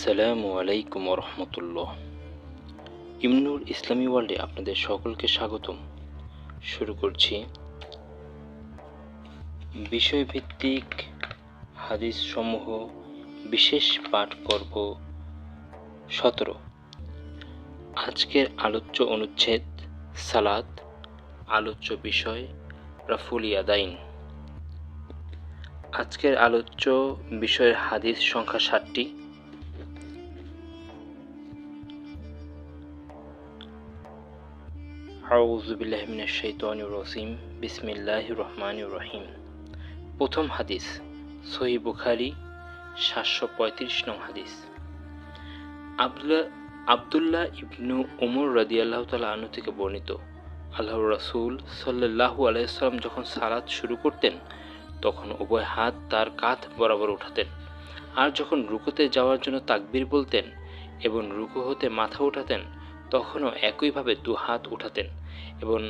আসসালামু আলাইকুম রহমতুল্লাহ। ইমনুর ইসলামী ওয়ার্ল্ডে আপনাদের সকলকে স্বাগতম। শুরু করছি বিষয়ভিত্তিক হাদিস সমূহ বিশেষ পাঠ পর্ব 17। আজকের আলোচ্য অনুচ্ছেদ সালাত, আলোচ্য বিষয় রাফুল ইয়াদাইন। আজকের আলোচ্য বিষয়ের হাদিস সংখ্যা 60টি। আউযু বিল্লাহি মিনাশ শাইতানির রাজিম। বিসমিল্লাহির রহমানির রহিম। প্রথম হাদিস সহিহ বুখারী 735 নং হাদিস। আব্দুল্লাহ ইবনু উমর রাদিয়াল্লাহু তাআলা আনহু থেকে বর্ণিত, আল্লাহর রাসূল সাল্লাল্লাহু আলাইহি ওয়াসাল্লাম যখন সালাত শুরু করতেন তখন উভয় হাত তার কাঁধ বরাবর উঠাতেন, আর যখন রুকুতে যাওয়ার জন্য তাকবীর বলতেন এবং রুকু হতে মাথা উঠাতেন তখনও একইভাবে দু হাত উঠাতেন এবং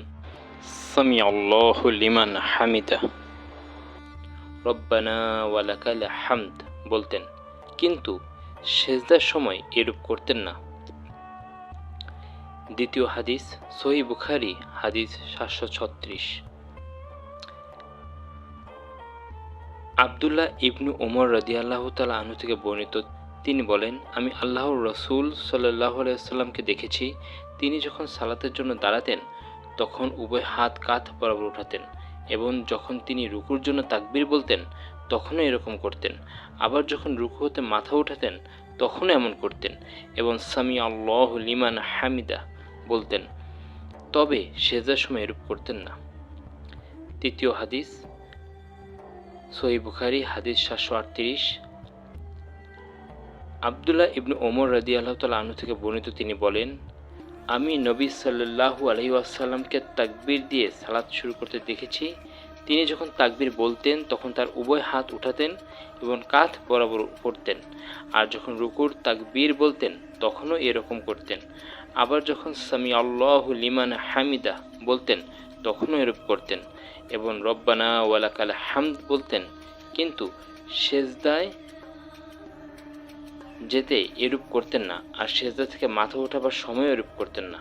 সামি আল্লাহু লিমান হামিদা, রব্বানা ওয়ালাকাল হামদ বলতেন, কিন্তু সেজদার সময় এরূপ করতেন না। দ্বিতীয় হাদিস সহিহ বুখারী হাদিস 736। আব্দুল্লাহ ইবনু উমর রাদিয়াল্লাহু তাআলা আনহু থেকে বর্ণিত, তিনি বলেন, আমি আল্লাহর রাসূল সাল্লাল্লাহু আলাইহি ওয়াসাল্লামকে দেখেছি, তিনি যখন সালাতের জন্য দাঁড়াতেন তখন উভয় হাত কাঁধ বরাবর উঠাতেন, এবং যখন তিনি রুকুর জন্য তাকবীর বলতেন তখনও এরকম করতেন, আবার যখন রুকু হতে মাথা উঠাতেন তখনও এমন করতেন, এবং সামি আল্লাহু লিমান হামিদা বলতেন, তবে সেজদার সময় এরূপ করতেন না। তৃতীয় হাদিস সহিহ বুখারী হাদিস 738। আব্দুল্লাহ ইবনু ওমর রাদিয়াল্লাহু তাআলা আনহু থেকে বর্ণিত, তিনি বলেন, আমি নবী সাল্লাল্লাহু আলাইহি ওয়াসাল্লামকে তাকবীর দিয়ে সালাত শুরু করতে দেখেছি। তিনি যখন তাকবীর বলতেন তখন তার উভয় হাত উঠাতেন এবং কাঁধ বরাবর করতেন, আর যখন রুকুর তাকবীর বলতেন তখনও এরকম করতেন, আবার যখন সামি আল্লাহু লিমান হামিদা বলতেন তখনও এরূপ করতেন, এবং রব্বানা ওয়ালাকাল হামদ বলতেন, কিন্তু সেজদায় যেতে এরূপ করতেন না, আর সেজদা থেকে মাথা ওঠাবার সময় এরূপ করতেন না।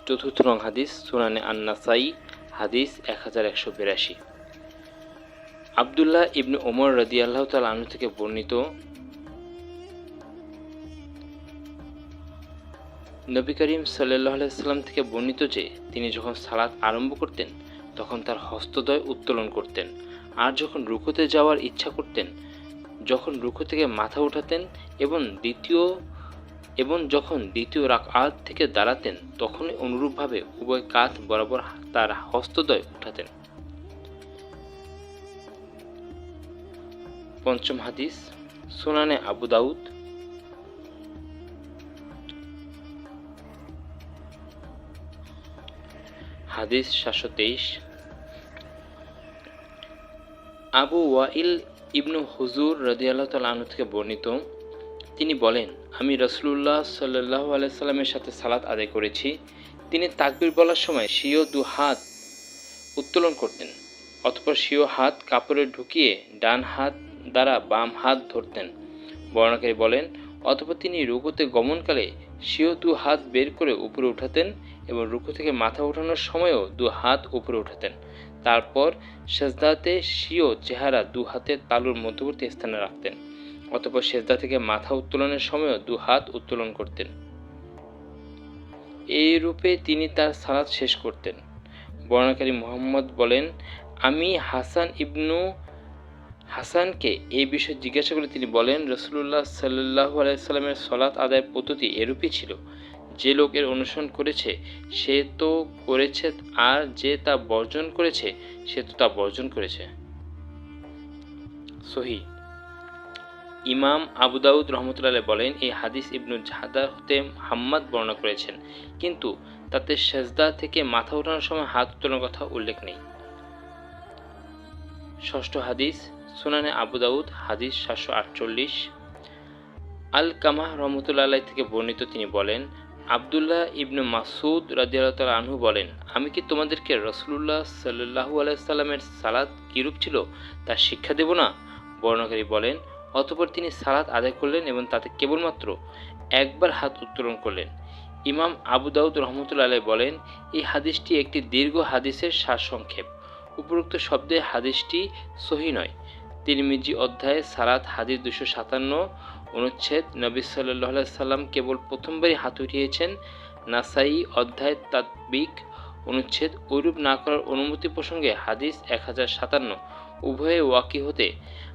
চতুর্থ নং হাদিস সুনানে আন-নাসাই হাদিস 1182। আব্দুল্লাহ ইবনু ওমর রাদিয়াল্লাহু তাআলা আনহু থেকে বর্ণিত, নবী করিম সাল্লাল্লাহু আলাইহি ওয়াসাল্লাম থেকে বর্ণিত যে তিনি যখন সালাত আরম্ভ করতেন তখন তার হস্তদ্বয় উত্তোলন করতেন, আর যখন রুকুতে যাওয়ার ইচ্ছা করতেন, যখন রুকু থেকে মাথা উঠাতেন এবং যখন দ্বিতীয় রাকআত থেকে দাঁড়াতেন তখনই অনুরূপভাবে উভয় কাঁধ বরাবর তার হস্তদ্বয় উঠাতেন। পঞ্চম হাদিস সুনানে আবু দাউদ হাদিস 723। আবু ওয়াইল ইবনু হুজুর রাদিয়াল্লাহু তাআলা আনহু থেকে বর্ণিত, তিনি বলেন, আমি রাসূলুল্লাহ সাল্লাল্লাহু আলাইহি ওয়াসাল্লামের সাথে সালাত আদায় করেছি। তিনি তাকবীর বলার সময় স্বীয় দু হাত উত্তোলন করতেন, অতঃপর স্বীয় হাত কাপড়ে ঢুকিয়ে ডান হাত দ্বারা বাম হাত ধরতেন। বর্ণনাকারী বলেন, অতঃপর তিনি রুকুতে গমনকালে স্বীয় দু হাত বের করে উপরে উঠাতেন এবং রুকু থেকে মাথা ওঠানোর সময়ও দু হাত উপরে উঠাতেন। তারপর সেজদাতে স্বীয় চেহারা দু হাতের তালুর মধ্যবর্তী স্থানে রাখতেন, অতঃপর সেজদা থেকে মাথা উত্তোলনের সময়ও দু হাত উত্তোলন করতেন। এই রূপে তিনি তার সালাত শেষ করতেন। বর্ণনাকারী মুহাম্মদ বলেন, আমি হাসানকে এই বিষয়ে জিজ্ঞাসা করে তিনি বলেন, রাসূলুল্লাহ সাল্লাল্লাহু আলাইহি ওয়াসাল্লামের সালাত আদায়ের পদ্ধতি এরূপই ছিল। যে লোক এর অনুসরণ করেছে সে তো করেছে, আর যে তা বর্জন করেছে সে তো তা বর্জন করেছে। সহিহ। ইমাম আবু দাউদ রহমতুল্লাহ বলেন, এই হাদিস ইবনু জাহদা হতে হাম্মাদ বর্ণনা করেছেন, কিন্তু তাতে সেজদা থেকে মাথা ওঠানোর সময় হাত উত্তোলনের কথা উল্লেখ নেই। ষষ্ঠ হাদিস সুনানে আবু দাউদ হাদিস 748। আল কামাহ রহমতুল্লাহ থেকে বর্ণিত, তিনি বলেন, আব্দুল্লাহ ইবনু মাসউদ রাদিয়াল্লাহু তাআলা আনহু বলেন, আমি কি তোমাদেরকে রাসূলুল্লাহ সাল্লাল্লাহু আলাইহি ওয়াসাল্লামের সালাত কিরূপ ছিল তা শিক্ষা দেব না? বর্ণনাকারী বলেন, অতঃপর তিনি সালাত আদায় করলেন এবং তাতে কেবলমাত্র একবার হাত উত্তোলন করলেন। ইমাম আবু দাউদ রহমতুল্লাহ আলাইহি বলেন, এই হাদিসটি একটি দীর্ঘ হাদিসের সারসংক্ষেপ। উপরোক্ত শব্দে হাদিসটি সহিহ নয়। তিরমিজি অধ্যায়ে সালাত হাদিস 257 অনুচ্ছেদ নবী সাল্লাল্লাহু আলাইহি সাল্লাম কেবল প্রথমবারই হাত উঠিয়েছেন। নাসাই অধ্যায় তাতবিক অনুচ্ছেদ ঐরূপ না করার অনুমতি প্রসঙ্গে হাদিস 1057 উভয়ে ওয়াকি হতে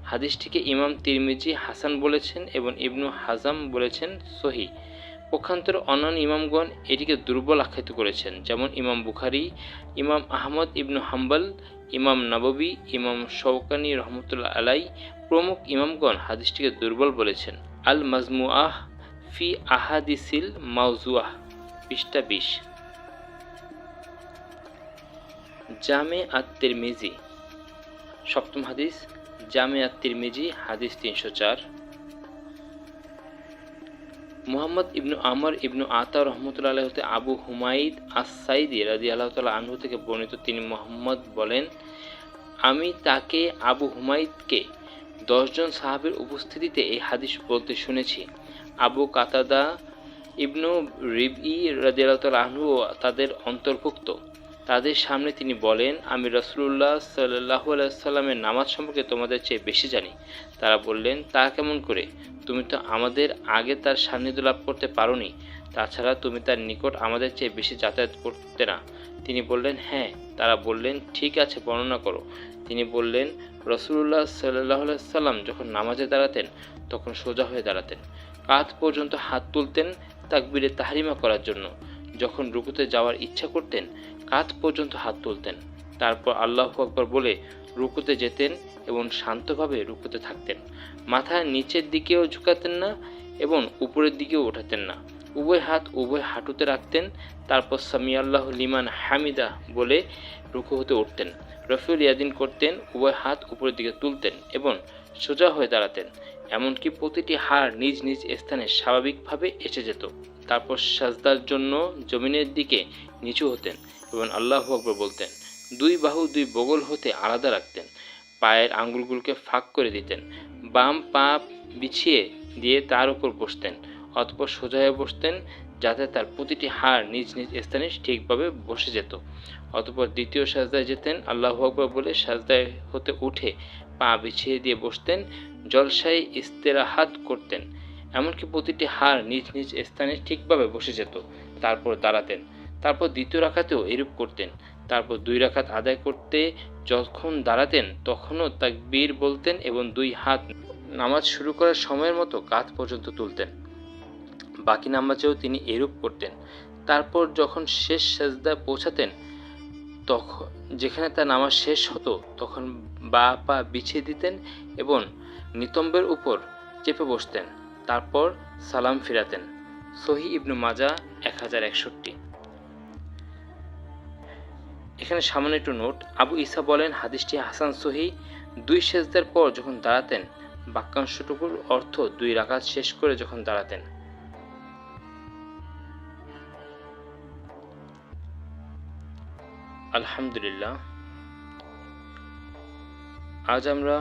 হাদিসটিকে ইমাম তিরমিজি হাসান বলেছেন এবং ইবনু হাজাম বলেছেন সহিহ। পক্ষান্তরে অন্যান্য ইমামগণ এটিকে দুর্বল আখ্যায়িত করেছেন, যেমন ইমাম বুখারী, ইমাম আহমদ ইবনু হাম্বল, ইমাম নববী, ইমাম শওকানি রহমতুল্লাহ আলাই প্রমুখ ইমামগণ হাদিসটিকে দুর্বল বলেছেন। আল মাজমুআহ ফি আহাদিসিল মাওজুআহ পৃষ্ঠা 20। জামে আত-তিরমিজি সপ্তম হাদিস, জামে আত-তিরমিজি হাদিস 304। মুহাম্মদ ইবনু আমর ইবনু আতা রহমতুল্লাহ আলাইহি হতে আবু হুমাইদ আস-সাইদি রাদিয়াল্লাহু তাআলা আনহু থেকে বর্ণিত, তিনি মুহাম্মদ বলেন, আমি তাকে আবু হুমাইদকে 10 জন সাহাবীর উপস্থিতিতে এই হাদিস বলতে শুনেছি। আবু কাতাদা ইবনু রিবঈ রাদিয়াল্লাহু তাআলা আনহু তাদের অন্তর্ভুক্ত। তাদের সামনে তিনি বলেন, আমি রাসূলুল্লাহ সাল্লাল্লাহু আলাইহি ওয়াসাল্লামের নামাজ সম্পর্কে তোমাদের চেয়ে বেশি জানি। তারা বললেন, তা কেমন করে? তুমি তো আমাদের আগে তার সান্নিধ্য লাভ করতে পারোনি। তাছাড়া তুমি তার নিকট আমাদের চেয়ে বেশি যাতায়াত করতে না। তিনি বললেন, হ্যাঁ। তারা বললেন, ঠিক আছে, বর্ণনা করো। তিনি বললেন, রাসূলুল্লাহ সাল্লাল্লাহু আলাইহি ওয়াসাল্লাম যখন নামাজে দাঁড়াতেন তখন সোজা হয়ে দাঁড়াতেন, কাঁধ পর্যন্ত হাত তুলতেন তাকবীরে তাহরিমা করার জন্য। যখন রুকুতে যাওয়ার ইচ্ছা করতেন কাঁধ পর্যন্ত হাত তুলতেন, তারপর আল্লাহু আকবার বলে রুকুতে যেতেন এবং শান্তভাবে রুকুতে থাকতেন। মাথা নিচের দিকেও ঝুঁকাতেন না এবং উপরের দিকেও ওঠাতেন না। উভয় হাত উভয় হাঁটুতে রাখতেন। তারপর সামিআল্লাহু লিমান হামিদা বলে রুকু হতে উঠতেন। রফিউল ইয়াদিন করতেন, উভয় হাত উপরের দিকে তুলতেন এবং সোজা হয়ে দাঁড়াতেন, এমনকি প্রতিটি হাড় নিজ নিজ স্থানে স্বাভাবিকভাবে এসে যেত। তারপর সাজদার জন্য জমিনের দিকে নিচু হতেন এবং আল্লাহু আকবার বলতেন। দুই বাহু দুই বগল হতে আলাদা রাখতেন। পায়ের আঙ্গুলগুলোকে ফাঁক করে দিতেন। বাম পা বিছিয়ে দিয়ে তার উপর বসতেন। অতঃপর সোজা হয়ে বসতেন যাতে তার প্রতিটি হাড় নিজ নিজ স্থানে ঠিকভাবে বসে যেত। অতঃপর দ্বিতীয় সাজদায় যেতেন, আল্লাহু আকবার বলে সাজদায় হতে উঠে পা বিছিয়ে দিয়ে বসতেন। জলসায় ইস্তেরাহাত করতেন, এমনকি প্রতিটি হাড় নিজ নিজ স্থানে ঠিকভাবে বসে যেত। তারপর দাঁড়াতেন। তারপর দ্বিতীয় রাকাতেও এরূপ করতেন। তারপর 2 রাকাত আদায় করতে যখন দাঁড়াতেন তখনও তাকবীর বলতেন এবং 2 হাত নামাজ শুরু করার সময়ের মতো কাঁধ পর্যন্ত তুলতেন। বাকি নামাজেও তিনি এরূপ করতেন। তারপর যখন শেষ সাজদায় পৌঁছাতেন, তখন যেখানে তার নামাজ শেষ হতো তখন বা পা বিছিয়ে দিতেন এবং নিতম্বের উপর চেপে বসতেন। তারপর সালাম ফিরাতেন। সহিহ ইবনু মাজাহ 1061। এখানে সামান্য একটু নোট, আবু ঈসা বলেন হাদিসটি হাসান সহিহ। 2 সেজদার পর যখন দাঁড়াতেন, বাক্যাংশটুকুর অর্থ 2 রাকাত শেষ করে যখন দাঁড়াতেন। আলহামদুলিল্লাহ, আজ আমরা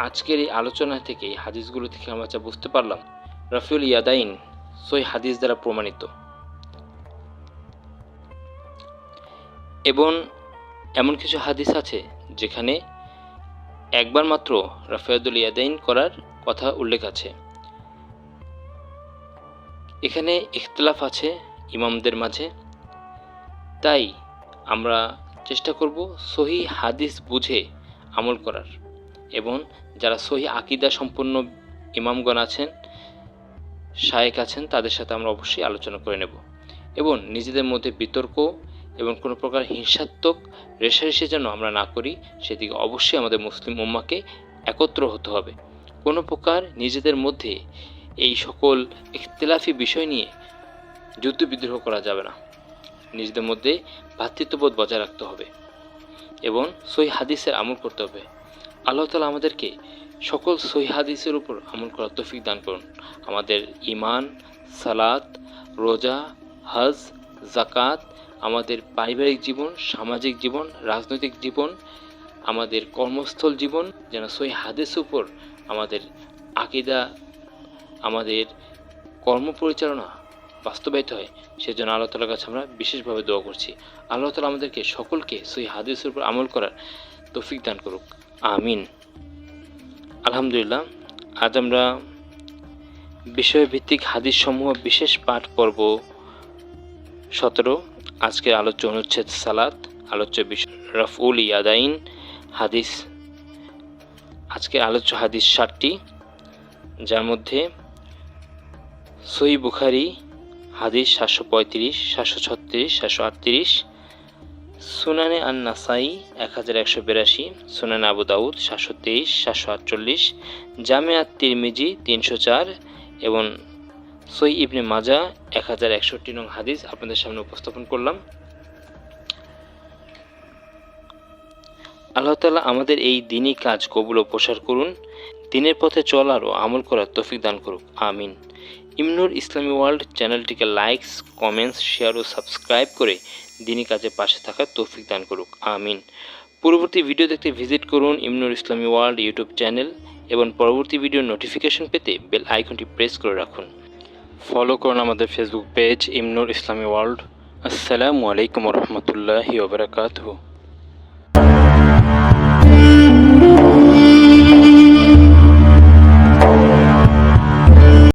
আজকের এই আলোচনা থেকে এই হাদিসগুলো থেকে আমরা যা বুঝতে পারলাম, রফিউল ইয়াদাইন সহিহ হাদিস দ্বারা প্রমাণিত এবং এমন কিছু হাদিস আছে যেখানে একবার মাত্র রফিউল ইয়াদাইন করার কথা উল্লেখ আছে। এখানে ইখতিলাফ আছে ইমামদের মাঝে, তাই আমরা চেষ্টা করব সহিহ হাদিস বুঝে আমল করার এবং যারা সহিহ আকীদা সম্পন্ন ইমামগণ আছেন, শায়েখ আছেন, তাদের সাথে আমরা অবশ্যই আলোচনা করে নেব এবং নিজেদের মধ্যে বিতর্ক এবং কোনো প্রকার হিংসাত্মক রেষারেষি যেন আমরা না করি, সেদিকে অবশ্যই আমাদের মুসলিম উম্মাহকে একত্র হতে হবে। কোনো প্রকার নিজেদের মধ্যে এই সকল ইখতিলাফি বিষয় নিয়ে যুদ্ধ বিদ্রোহ করা যাবে না। নিজেদের মধ্যে ভ্রাতৃত্ববোধ বজায় রাখতে হবে এবং সহিহ হাদিসের আমল করতে হবে। আল্লাহ তাআলা আমাদেরকে সকল সহিহ হাদিসের উপর আমল করার তৌফিক দান করুন। আমাদের ঈমান, সালাত, রোজা, হজ, যাকাত, আমাদের পারিবারিক জীবন, সামাজিক জীবন, রাজনৈতিক জীবন, আমাদের কর্মস্থল জীবন যেন সহিহ হাদিসের উপর আমাদের আকীদা, আমাদের কর্ম পরিচালনা বাস্তবায়িত হয়, সেজন্য আল্লাহ তাআলার কাছে আমরা বিশেষভাবে দোয়া করছি। আল্লাহ তাআলা আমাদেরকে সকলকে সহিহ হাদিসের উপর আমল করার তৌফিক দান করুক, আমিন। আলহামদুলিল্লাহ, আজ আমরা বিষয়ভিত্তিক হাদিস সমূহ বিশেষ পাঠ পর্ব 17, আজকের আলোচ্য অনুচ্ছেদ সালাত, আলোচ্য বিষয় রাফউল ইয়াদাইন হাদিস। আজকের আলোচ্য হাদিস 60টি, যার মধ্যে সহিহ বুখারী হাদিস 735, 736, 738, সুনানে আন নাসাই 1182, সুনানে আবু দাউদ 723, 748, জামে তিরমিজি 304 এবং সহিহ ইবনে মাজাহ 1061 নং হাদিস আপনাদের সামনে উপস্থাপন করলাম। আল্লাহ তাআলা আমাদের এই দ্বীনি কাজ কবুল ও প্রসার করুন, দ্বীনের পথে চলার ও আমল করার তৌফিক দান করুক, আমিন। ইমনুর ইসলামী ওয়ার্ল্ড চ্যানেলটিকে লাইকস, কমেন্টস, শেয়ার ও সাবস্ক্রাইব করে দ্বীনি কাজে পাশে থাকার তৌফিক দান করুক, আমিন। পরবর্তী ভিডিও দেখতে ভিজিট করুন ইমনুর ইসলামী ওয়ার্ল্ড ইউটিউব চ্যানেল এবং পরবর্তী ভিডিওর নোটিফিকেশন পেতে বেল আইকনটি প্রেস করে রাখুন। ফলো করুন আমাদের ফেসবুক পেজ ইমনুর ইসলামী ওয়ার্ল্ড। আসসালামু আলাইকুম ওয়া রাহমাতুল্লাহি ওয়া বারাকাতুহু।